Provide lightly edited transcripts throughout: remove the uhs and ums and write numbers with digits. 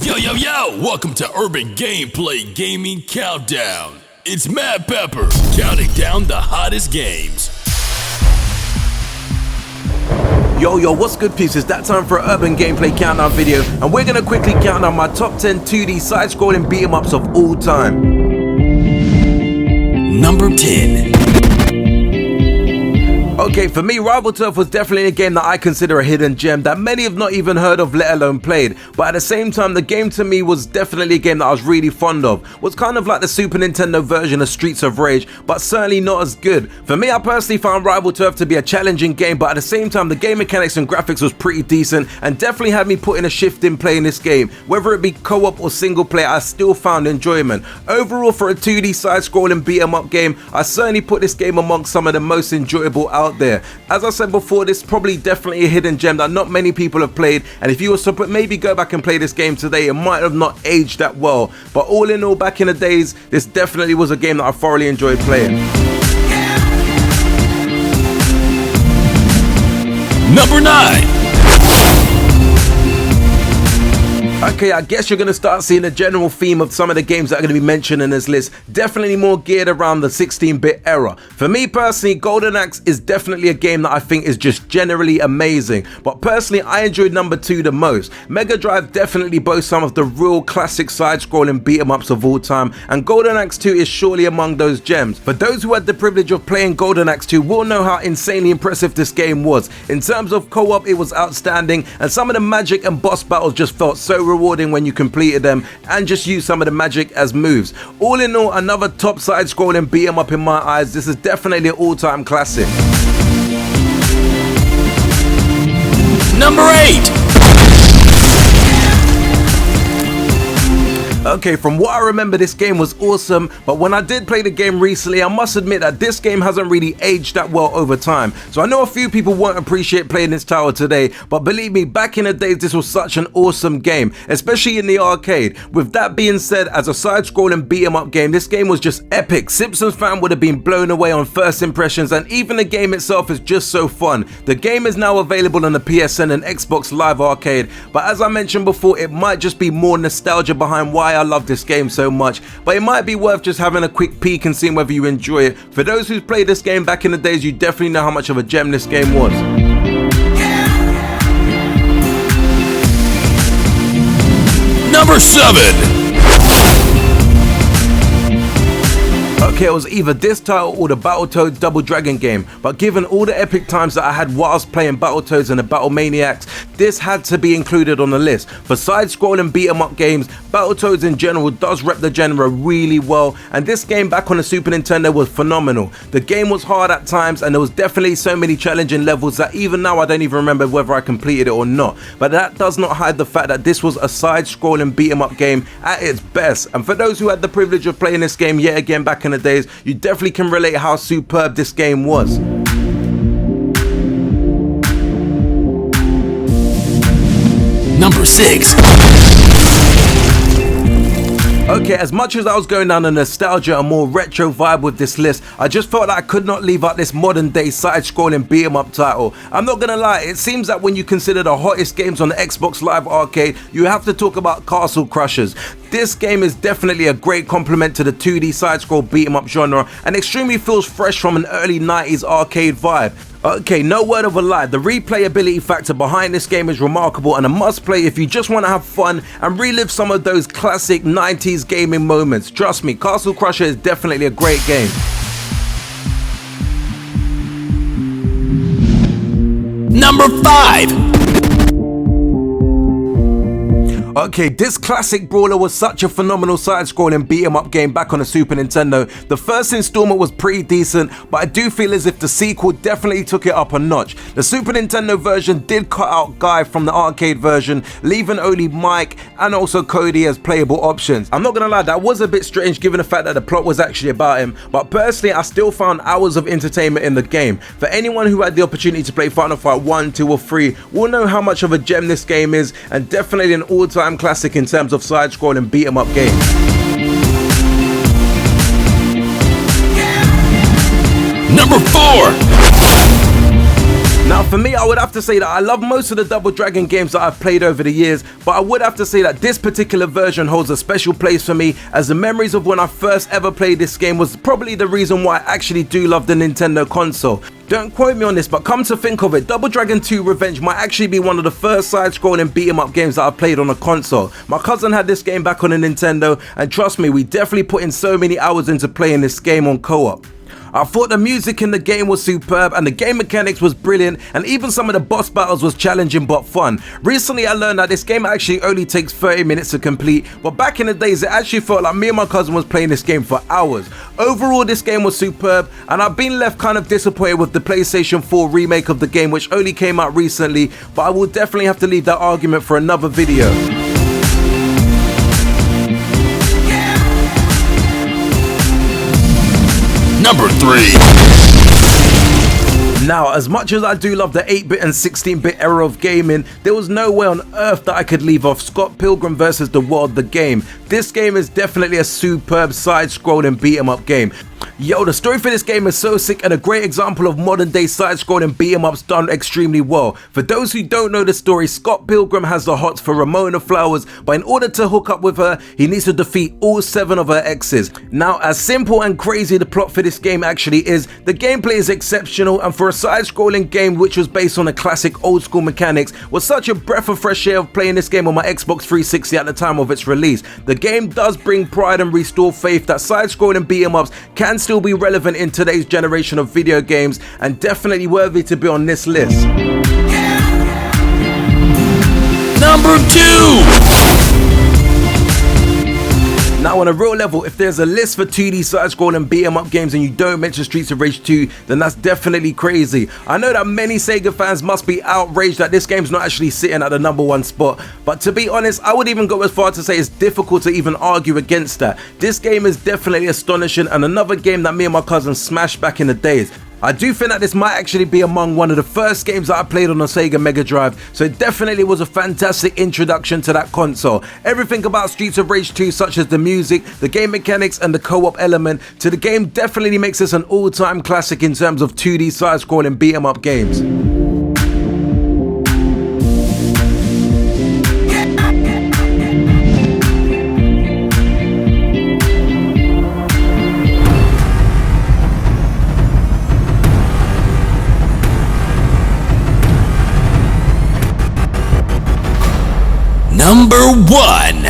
Yo, yo, yo! Welcome to Urban Gameplay Gaming Countdown. It's Matt Pepper, counting down the hottest games. Yo, what's good, peeps? It's that time for an Urban Gameplay Countdown video, and we're gonna quickly count down my top 10 2D side-scrolling beat-em-ups of all time. Number 10. Okay, for me, Rival Turf was definitely a game that I consider a hidden gem that many have not even heard of, let alone played. But at the same time, the game to me was definitely a game that I was really fond of. Was kind of like the Super Nintendo version of Screets of Rage, but certainly not as good. For me, I personally found Rival Turf to be a challenging game, but at the same time, the game mechanics and graphics was pretty decent and definitely had me putting a shift in playing this game. Whether it be co-op or single player, I still found enjoyment. Overall, for a 2D side-scrolling beat-em-up game, I certainly put this game amongst some of the most enjoyable out there. As I said before, this is probably definitely a hidden gem that not many people have played, and if you were to maybe go back and play this game today, it might have not aged that well. But all in all, back in the days, this definitely was a game that I thoroughly enjoyed playing. Number 9. Okay, I guess you're going to start seeing a general theme of some of the games that are going to be mentioned in this list. Definitely more geared around the 16-bit era. For me personally, Golden Axe is definitely a game that I think is just generally amazing. But personally, I enjoyed number 2 the most. Megadrive definitely boasts some of the real classic side-scrolling beat-em-ups of all time, and Golden Axe 2 is surely among those gems. For those who had the privilege of playing Golden Axe 2 will know how insanely impressive this game was. In terms of co-op, it was outstanding, and some of the magic and boss battles just felt so rewarding when you completed them and just used some of the magic as moves. All in all, another top side scrolling beat 'em up in my eyes. This is definitely an all-time classic. Number 8. Okay, from what I remember, this game was awesome, but when I did play the game recently, I must admit that this game hasn't really aged that well over time. So I know a few people won't appreciate playing this title today, but believe me, back in the days, this was such an awesome game, especially in the arcade. With that being said, as a side-scrolling beat-em-up game, this game was just epic. Simpsons fan would have been blown away on first impressions, and even the game itself is just so fun. The game is now available on the PSN and Xbox Live Arcade, but as I mentioned before, it might just be more nostalgia behind why I love this game so much, but it might be worth just having a quick peek and seeing whether you enjoy it. For those who played this game back in the days, you definitely know how much of a gem this game was. Number 7. Okay, it was either this title or the Battletoads Double Dragon game, but given all the epic times that I had whilst playing Battletoads and the Battlemaniacs, this had to be included on the list. For side-scrolling beat-em-up games, Battletoads in general does rep the genre really well, and this game back on the Super Nintendo was phenomenal. The game was hard at times, and there was definitely so many challenging levels that even now I don't even remember whether I completed it or not. But that does not hide the fact that this was a side-scrolling beat-em-up game at its best, and for those who had the privilege of playing this game yet again back in the days, you definitely can relate how superb this game was. Number 6. Okay, as much as I was going down a nostalgia and more retro vibe with this list, I just felt that I could not leave out this modern day side-scrolling beat-em-up title. I'm not gonna lie, it seems that when you consider the hottest games on the Xbox Live Arcade, you have to talk about Castle Crushers. This game is definitely a great complement to the 2D side-scroll beat-em-up genre and extremely feels fresh from an early 90s arcade vibe. Okay, no word of a lie, the replayability factor behind this game is remarkable and a must play if you just want to have fun and relive some of those classic 90s gaming moments. Trust me, Castle Crusher is definitely a great game. Number 5. Okay, this classic brawler was such a phenomenal side-scrolling beat-em-up game back on the Super Nintendo. The first installment was pretty decent, but I do feel as if the sequel definitely took it up a notch. The Super Nintendo version did cut out Guy from the arcade version, leaving only Mike and also Cody as playable options. I'm not gonna lie, that was a bit strange given the fact that the plot was actually about him, but personally I still found hours of entertainment in the game. For anyone who had the opportunity to play Final Fight 1, 2 or 3 will know how much of a gem this game is, and definitely an all-time classic in terms of side-scrolling beat-em-up games. Number 4. Now for me, I would have to say that I love most of the Double Dragon games that I've played over the years, but I would have to say that this particular version holds a special place for me, as the memories of when I first ever played this game was probably the reason why I actually do love the Nintendo console. Don't quote me on this, but come to think of it, Double Dragon 2 Revenge might actually be one of the first side-scrolling beat-em-up games that I've played on a console. My cousin had this game back on a Nintendo, and trust me, we definitely put in so many hours into playing this game on co-op. I thought the music in the game was superb, and the game mechanics was brilliant, and even some of the boss battles was challenging but fun. Recently I learned that this game actually only takes 30 minutes to complete, but back in the days it actually felt like me and my cousin was playing this game for hours. Overall this game was superb, and I've been left kind of disappointed with the PlayStation 4 remake of the game, which only came out recently, but I will definitely have to leave that argument for another video. Number 3. Now, as much as I do love the 8-bit and 16-bit era of gaming, there was no way on earth that I could leave off Scott Pilgrim vs. the World the game. This game is definitely a superb side-scrolling beat-em-up game. Yo, the story for this game is so sick and a great example of modern day side-scrolling beat-em-ups done extremely well. For those who don't know the story, Scott Pilgrim has the hots for Ramona Flowers, but in order to hook up with her, he needs to defeat all 7 of her exes. Now, as simple and crazy the plot for this game actually is, the gameplay is exceptional, and for a side-scrolling game which was based on the classic old-school mechanics, was such a breath of fresh air of playing this game on my Xbox 360 at the time of its release. The game does bring pride and restore faith that side-scrolling beat-em-ups can still be relevant in today's generation of video games, and definitely worthy to be on this list. Number 2. Now on a real level, if there's a list for 2D side-scrolling beat-em-up games and you don't mention Screets of Rage 2, then that's definitely crazy. I know that many Sega fans must be outraged that this game's not actually sitting at the #1 spot, but to be honest, I would even go as far to say it's difficult to even argue against that. This game is definitely astonishing, and another game that me and my cousin smashed back in the days. I do think that this might actually be among one of the first games that I played on a Sega Megadrive, so it definitely was a fantastic introduction to that console. Everything about Screets of Rage 2, such as the music, the game mechanics and the co-op element to the game, definitely makes this an all-time classic in terms of 2D side-scrolling beat-em-up games. Number 1.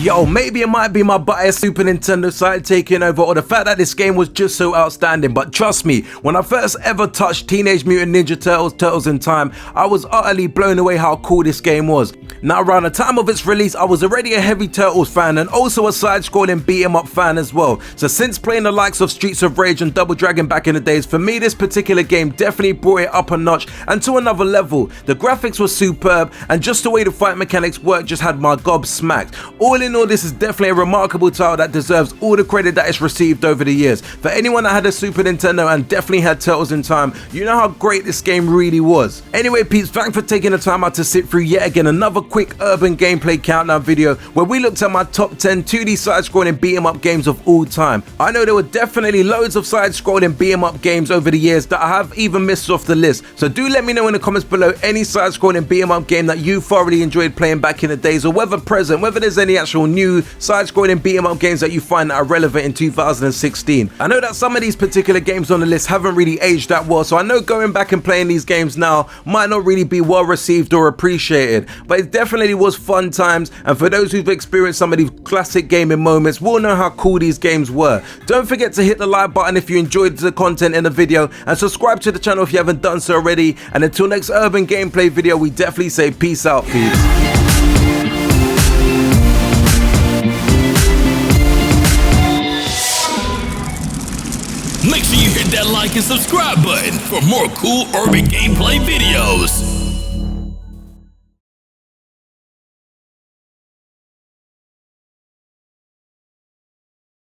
Yo, maybe it might be my biased Super Nintendo side taking over, or the fact that this game was just so outstanding, but trust me, when I first ever touched Teenage Mutant Ninja Turtles: Turtles in Time, I was utterly blown away how cool this game was. Now around the time of its release, I was already a heavy Turtles fan and also a side-scrolling beat-em-up fan as well. So since playing the likes of Streets of Rage and Double Dragon back in the days, for me this particular game definitely brought it up a notch and to another level. The graphics were superb, and just the way the fight mechanics worked just had my gob smacked. All in all, this is definitely a remarkable title that deserves all the credit that it's received over the years. For anyone that had a Super Nintendo and definitely had Turtles in Time, you know how great this game really was. Anyway peeps, thanks for taking the time out to sit through yet again another quick urban gameplay countdown video where we looked at my top 10 2D side-scrolling beat-em-up games of all time. I know there were definitely loads of side-scrolling beat-em-up games over the years that I have even missed off the list, so do let me know in the comments below any side-scrolling beat-em-up game that you thoroughly enjoyed playing back in the days, or whether present, whether there's any actual new side-scrolling beat-em-up games that you find that are relevant in 2016. I know that some of these particular games on the list haven't really aged that well, so I know going back and playing these games now might not really be well received or appreciated, but it definitely was fun times, and for those who've experienced some of these classic gaming moments will know how cool these games were. Don't forget to hit the like button if you enjoyed the content in the video, and subscribe to the channel if you haven't done so already, and until next urban gameplay video, we definitely say peace out peeps. Make sure you hit that like and subscribe button for more cool urban gameplay videos.